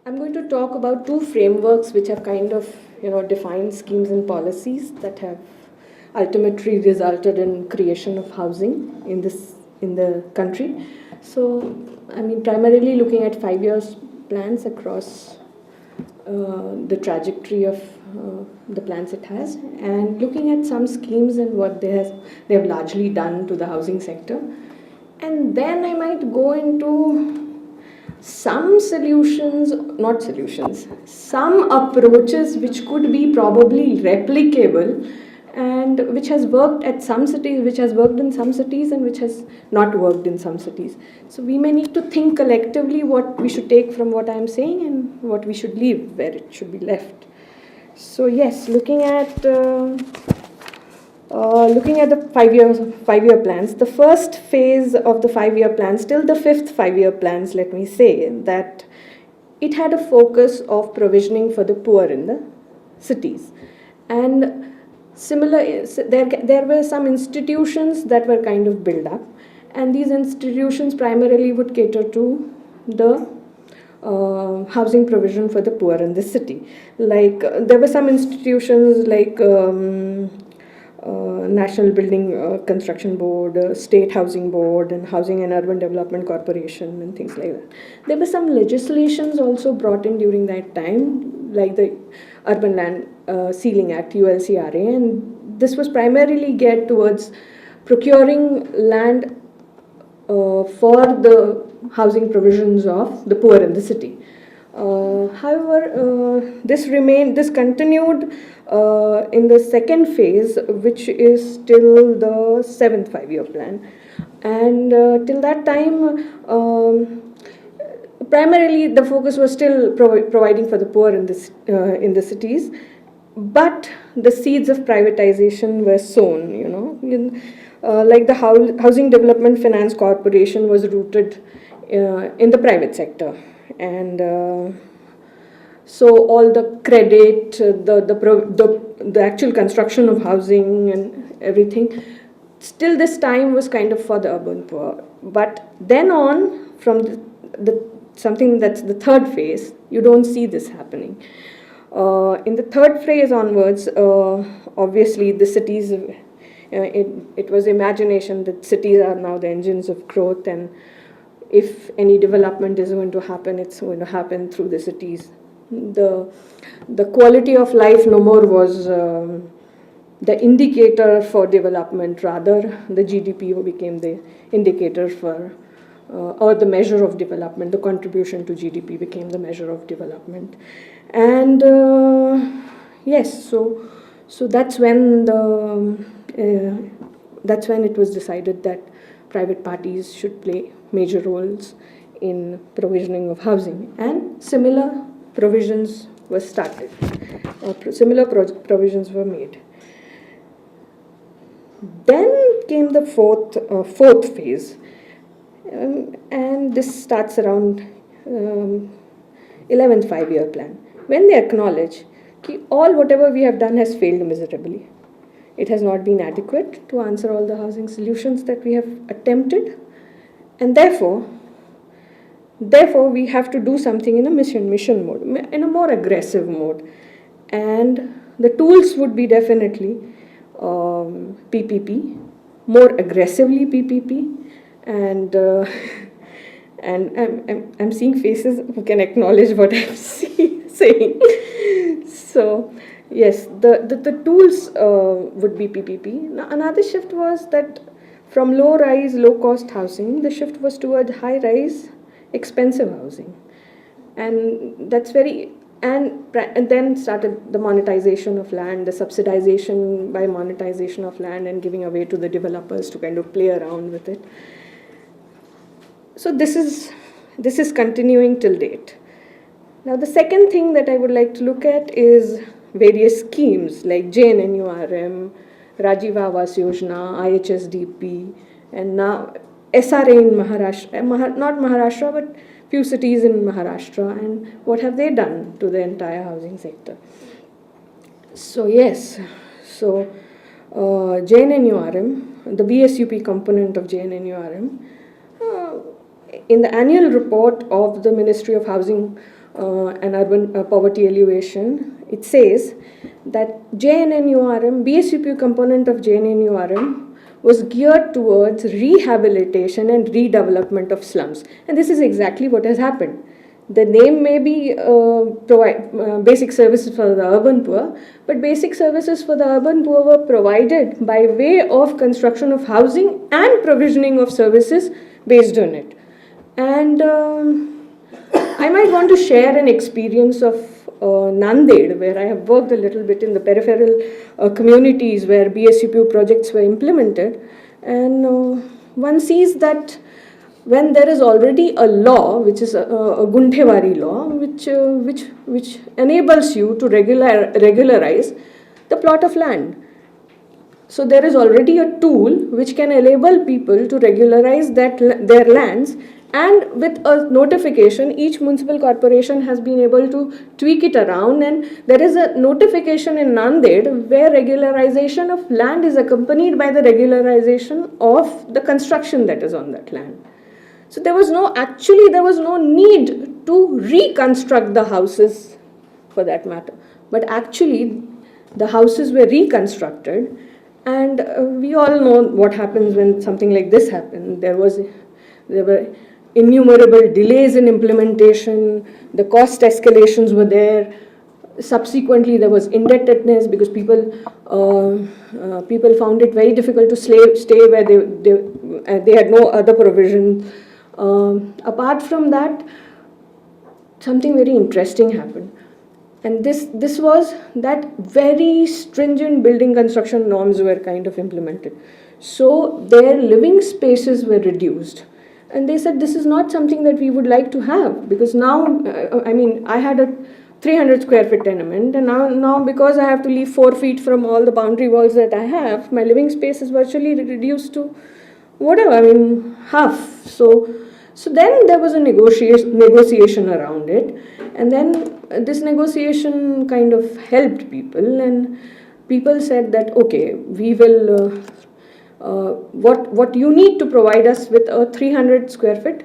I'm going to talk about two frameworks which have kind of, defined schemes and policies that have ultimately resulted in creation of housing in the country. So, primarily looking at 5 years plans across the trajectory of the plans it has, and looking at some schemes and what they have largely done to the housing sector. And then I might go into some solutions, not solutions, some approaches which could be probably replicable and which has worked at some cities, which has worked in some cities, and which has not worked in some cities. So we may need to think collectively what we should take from what I am saying and what we should leave where it should be left. So yes, looking at the 5 year plans, the first phase of the 5 year plans till the fifth 5 year plans, let me say that it had a focus of provisioning for the poor in the cities, and there were some institutions that were kind of built up, and these institutions primarily would cater to the housing provision for the poor in the city. Like there were some institutions like National Building Construction Board, State Housing Board, and Housing and Urban Development Corporation, and things like that. There were some legislations also brought in during that time, like the Urban Land Ceiling Act, ULCRA, and this was primarily geared towards procuring land for the housing provisions of the poor in the city. However, this continued in the second phase, which is till the seventh 5 year plan. And till that time, primarily the focus was still providing for the poor in the cities, but the seeds of privatization were sown, like the Housing Development Finance Corporation was rooted in the private sector, and so all the credit, the actual construction of housing and everything, still this time was kind of for the urban poor. But then on, from the something that's the third phase, you don't see this happening. In the third phase onwards, obviously the cities, it was imagination that cities are now the engines of growth, and if any development is going to happen, it's going to happen through the cities. The quality of life no more was the indicator for development, rather the GDP became the indicator for or the measure of development. The contribution to GDP became the measure of development. And yes, so that's when it was decided that private parties should play major roles in provisioning of housing, and similar provisions were started. Provisions were made. Then came the fourth phase, and this starts around 11th 5 year plan, when they acknowledge that whatever we have done has failed miserably. It has not been adequate to answer all the housing solutions that we have attempted, and therefore we have to do something in a mission mode, in a more aggressive mode. And the tools would be definitely PPP, more aggressively PPP, and I'm seeing faces who can acknowledge what I'm saying. So yes, the tools would be PPP. Now, another shift was that from low-rise, low-cost housing, the shift was toward high-rise, expensive housing, and that's and then started the monetization of land, the subsidization by monetization of land, and giving away to the developers to kind of play around with it. So this is continuing till date. Now the second thing that I would like to look at is various schemes like JNNURM, Rajiv Awas Yojana, IHSDP, and now SRA in Maharashtra, not Maharashtra, but few cities in Maharashtra, and what have they done to the entire housing sector. So yes, JNNURM, the BSUP component of JNNURM, in the annual report of the Ministry of Housing and Urban Poverty Alleviation, it says that JNNURM, BSUP component of JNNURM was geared towards rehabilitation and redevelopment of slums. And this is exactly what has happened. The name may be provide basic services for the urban poor, but basic services for the urban poor were provided by way of construction of housing and provisioning of services based on it. And I might want to share an experience of Nanded, where I have worked a little bit in the peripheral communities where BSUP projects were implemented. And one sees that when there is already a law, which is a Gunthewari law, which enables you to regularize the plot of land. So there is already a tool which can enable people to regularize their lands, and with a notification, each municipal corporation has been able to tweak it around, and there is a notification in Nanded where regularization of land is accompanied by the regularization of the construction that is on that land. So there was no need to reconstruct the houses for that matter. But actually, the houses were reconstructed, and we all know what happens when something like this happens. There were innumerable delays in implementation, the cost escalations were there. Subsequently, there was indebtedness because people found it very difficult to stay where they had no other provision. Apart from that, something very interesting happened, and this was that very stringent building construction norms were kind of implemented. So their living spaces were reduced, and they said this is not something that we would like to have, because now I had a 300 square feet tenement, and now because I have to leave 4 feet from all the boundary walls that I have, my living space is virtually reduced to half. So then there was a negotiation around it, and then this negotiation kind of helped people, and people said that okay, we will what you need to provide us with a 300 square feet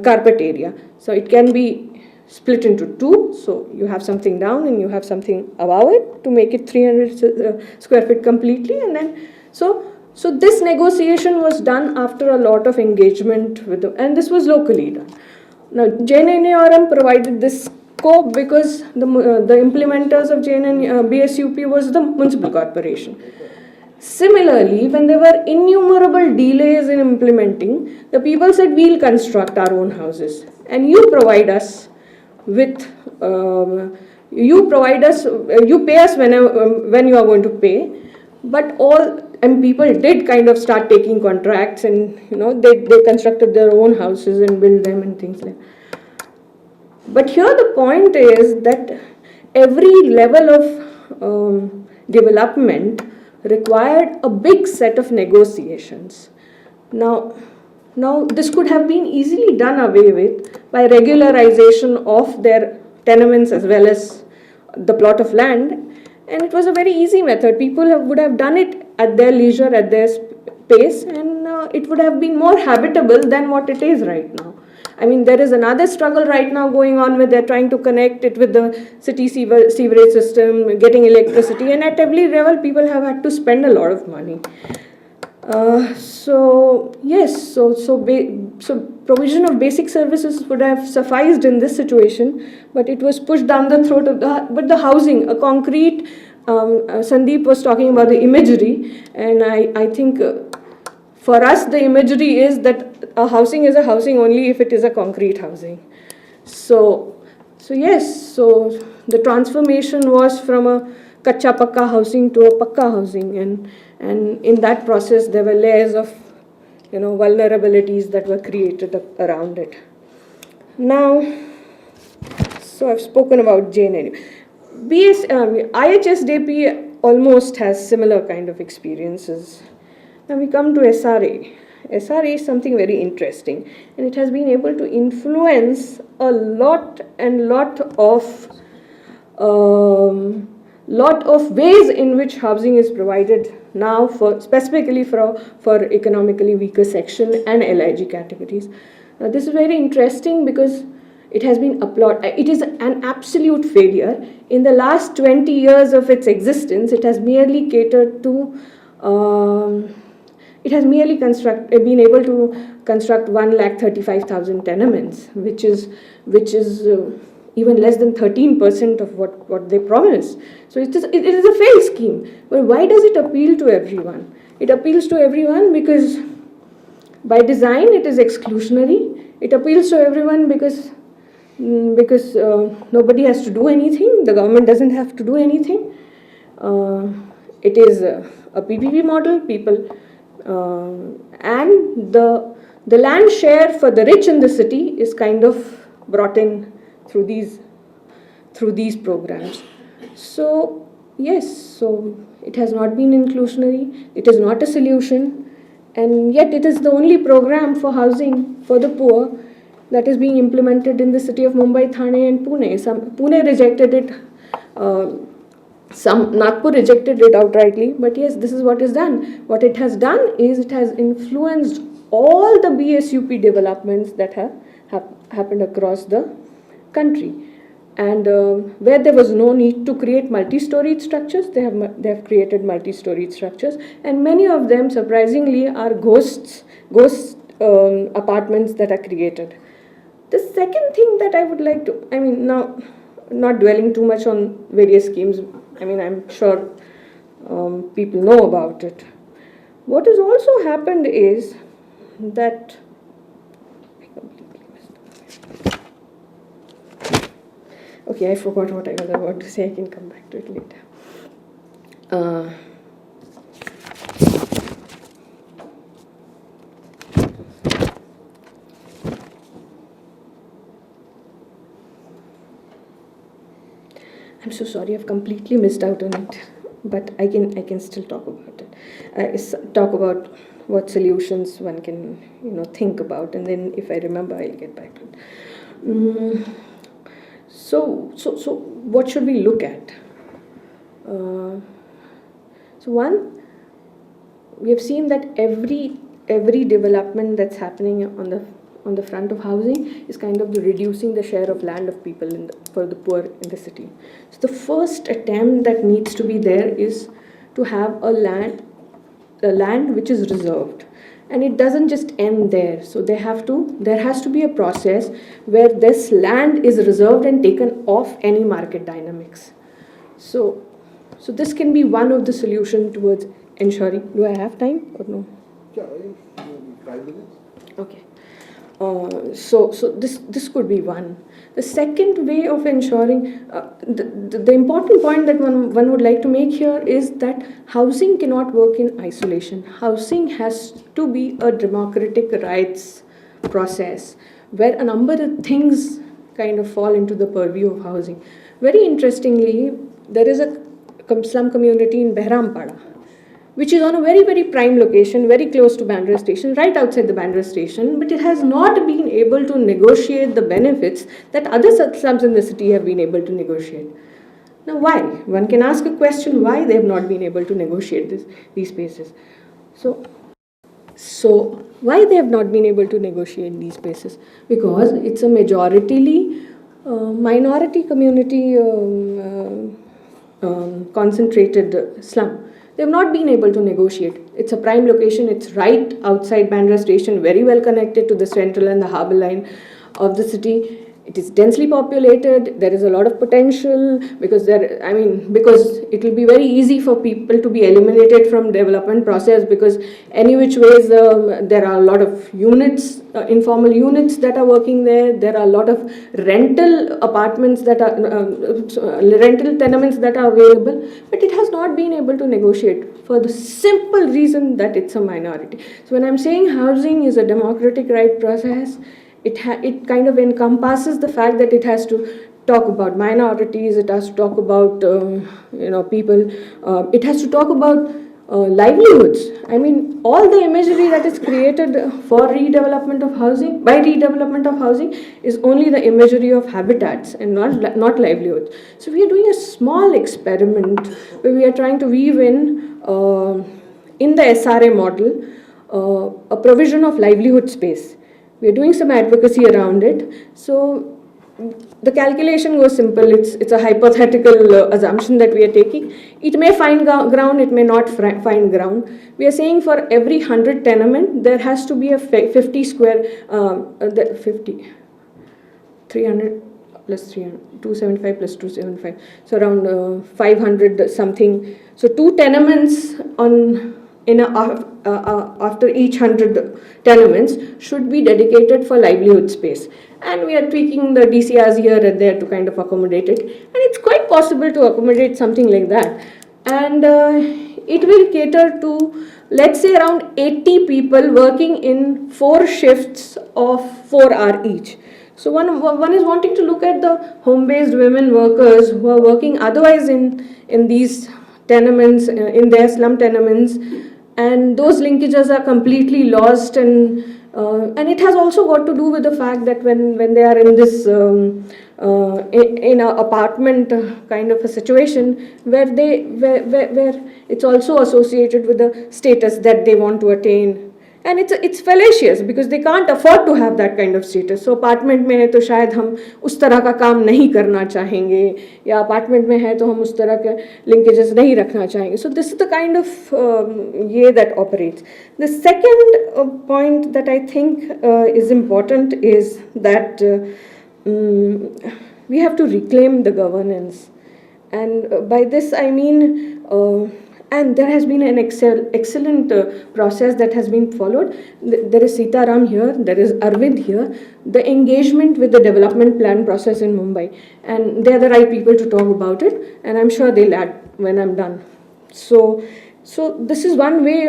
carpet area. So it can be split into two, so you have something down and you have something above it to make it 300 square feet completely, and then so this negotiation was done after a lot of engagement with them, and this was locally done. Now, JNNURM provided this scope because the implementers of BSUP was the municipal corporation. Similarly, when there were innumerable delays in implementing, the people said, we'll construct our own houses, and you provide us with, you pay us when you are going to pay, and people did kind of start taking contracts, and they constructed their own houses and built them and things like that. But here the point is that every level of development required a big set of negotiations. Now this could have been easily done away with by regularization of their tenements as well as the plot of land, and it was a very easy method. People would have done it at their leisure, at their pace, and it would have been more habitable than what it is right now. I mean, there is another struggle right now going on where they're trying to connect it with the city sewerage system, getting electricity, and at every level people have had to spend a lot of money. So provision of basic services would have sufficed in this situation, but it was pushed down the throat of the housing, a concrete. Sandeep was talking about the imagery, and I think for us the imagery is that a housing is a housing only if it is a concrete housing. So the transformation was from a kacha pakka housing to a pakka housing, and in that process there were layers of vulnerabilities that were created around it. Now, so I've spoken about JNNU. IHSDP almost has similar kind of experiences. Now we come to SRA. SRA is something very interesting, and it has been able to influence a lot of ways in which housing is provided now, specifically for economically weaker section and LIG categories. This is very interesting because it has been applauded. It is an absolute failure. In the last 20 years of its existence, it has merely catered to, it has merely been able to construct 1,35,000 tenements, which is even less than 13% of what they promised. So it is a failed scheme. But why does it appeal to everyone? It appeals to everyone because by design it is exclusionary. It appeals to everyone because nobody has to do anything. The government doesn't have to do anything. It is a PPP model. People and the land share for the rich in the city is kind of brought in through these programs. So yes, so it has not been inclusionary. It is not a solution, and yet it is the only program for housing for the poor that is being implemented in the city of Mumbai, Thane and Pune. Pune rejected it, Nagpur rejected it outrightly, but yes, this is what is done. What it has done is it has influenced all the BSUP developments that have happened across the country. And where there was no need to create multi-storied structures, they have created multi-storied structures, and many of them, surprisingly, are ghost apartments that are created. The second thing that I would like to, now not dwelling too much on various schemes, I'm sure people know about it. What has also happened is that okay, I forgot what I was about to say. I can come back to it later. I'm so sorry, I've completely missed out on it, but I can still talk about it. Talk about what solutions one can think about, and then if I remember, I'll get back to it. So what should we look at? So one, we have seen that every development that's happening on the front of housing is kind of reducing the share of land of people for the poor in the city. So the first attempt that needs to be there is to have a land which is reserved. And it doesn't just end there. So there has to be a process where this land is reserved and taken off any market dynamics. So this can be one of the solutions towards ensuring. Do I have time or no? Yeah, 5 minutes. Okay. So this could be one. The second way of ensuring, the important point that one would like to make here is that housing cannot work in isolation. Housing has to be a democratic rights process where a number of things kind of fall into the purview of housing. Very interestingly, there is a slum community in Behrampada, which is on a very, very prime location, very close to Bandra station, right outside the Bandra station, but it has not been able to negotiate the benefits that other slums in the city have been able to negotiate. Now why? One can ask a question why they have not been able to negotiate these spaces. So why they have not been able to negotiate these spaces? Because it's a majoritarily minority community concentrated slum. They have not been able to negotiate. It's a prime location. It's right outside Bandra station, very well connected to the central and the harbour line of the city. It is densely populated. There is a lot of potential because it will be very easy for people to be eliminated from development process because any which ways there are a lot of units, informal units that are working there. There are a lot of rental apartments that are rental tenements that are available, but it has not been able to negotiate for the simple reason that it's a minority. So when I'm saying housing is a democratic right process, it kind of encompasses the fact that it has to talk about minorities, it has to talk about people, it has to talk about livelihoods. All the imagery that is created for redevelopment of housing, by redevelopment of housing, is only the imagery of habitats and not livelihoods. So we are doing a small experiment where we are trying to weave in the SRA model, a provision of livelihood space, We are doing some advocacy around it. So the calculation goes simple. It's a hypothetical assumption that we are taking. It may find ground, it may not find ground. We are saying for every 100 tenement, there has to be a 50 square, 300 plus 300, 275 plus 275, so around 500 something. So 2 tenements after each 100 tenements should be dedicated for livelihood space. And we are tweaking the DCRs here and there to kind of accommodate it. And it's quite possible to accommodate something like that. And it will cater to, let's say, around 80 people working in 4 shifts of 4 hours each. So one is wanting to look at the home-based women workers who are working otherwise in these tenements, in their slum tenements, and those linkages are completely lost. And it has also got to do with the fact that when they are in this in an apartment kind of a situation where it's also associated with the status that they want to attain. And it's fallacious because they can't afford to have that kind of status. So apartment में है तो शायद हम उस तरह का काम नहीं करना चाहेंगे, या apartment में है तो हम उस तरह के linkages नहीं रखना चाहेंगे. So this is the kind of ये that operates. The second point that I think is important is that we have to reclaim the governance. And by this I mean and there has been an excellent process that has been followed. There is Sitaram here, there is Arvind here, the engagement with the development plan process in Mumbai. And they are the right people to talk about it, and I'm sure they'll add when I'm done. So this is one way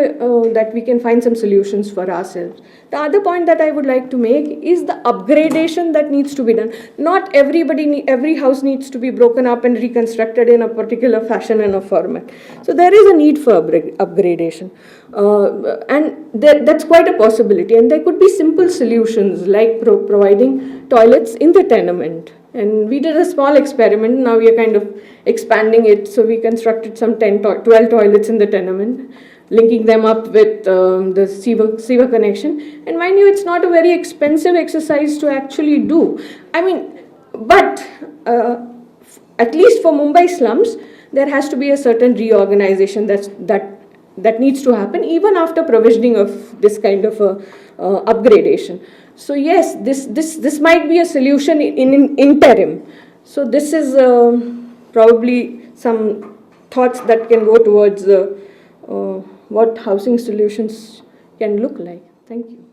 that we can find some solutions for ourselves. The other point that I would like to make is the upgradation that needs to be done. Not every house needs to be broken up and reconstructed in a particular fashion and a format. So there is a need for upgradation. And that's quite a possibility. And there could be simple solutions like providing toilets in the tenement. And we did a small experiment. Now we are kind of expanding it. So we constructed some 12 toilets in the tenement, linking them up with the sewer connection. And mind you, it's not a very expensive exercise to actually do. I mean, but at least for Mumbai slums, there has to be a certain reorganization that needs to happen even after provisioning of this kind of upgradation. So yes, this might be a solution in interim. So this is probably some thoughts that can go towards what housing solutions can look like. Thank you.